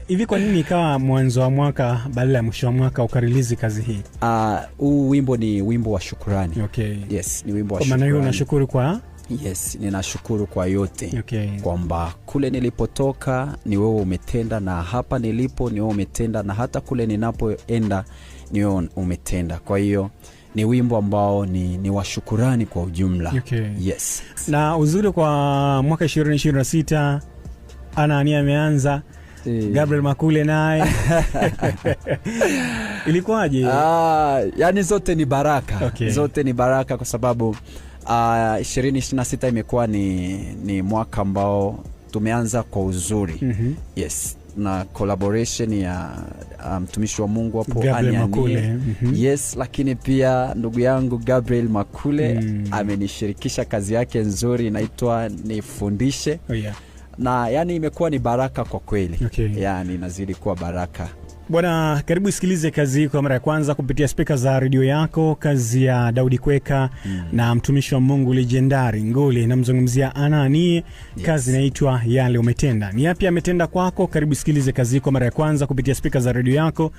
Hivi kwa nini ikawa mwanzo wa mwaka badala ya mwisho wa mwaka ukarilizi kazi hii? Huu wimbo ni wimbo wa shukrani. Okay. Yes, ni wimbo wa shukrani. Kwa maana hiyo unashukuru kwa? Yes, ninashukuru kwa yote. Okay. Kwamba kule nilipotoka ni wewe umetenda, na hapa nilipo ni wewe umetenda, na hata kule ninapoenda ni wewe umetenda. Kwa hiyo ni wimbo ambao ni wa shukrani kwa ujumla. Okay. Yes. Na uzuri kwa mwaka 2026 Anania ameanza, Gabriel Makule naye. Ilikuwaje? Yani zote ni baraka. Okay. Zote ni baraka kwa sababu 2026 imekuwa ni mwaka ambao tumeanza kwa uzuri. Yes, na collaboration ya mtumishi wa Mungu hapo Ania. Yes, lakini pia ndugu yangu Gabriel Makule amenishirikisha kazi yake nzuri inaitwa Nifundishe. Oh yeah. Na yani imekuwa ni baraka kwa kweli. Okay. Yani inazidi kuwa baraka. Bwana, karibu isikilize kazi hii kwa mara ya kwanza kupitia speaker za radio yako, kazi ya Daudi Kweka na mtumishi wa Mungu legendary nguli, namzungumzia Anania. Yes. Kazi inaitwa Yale Umetenda. Ni yapi ametenda kwako? Karibu isikilize kazi hii kwa mara ya kwanza kupitia speaker za radio yako.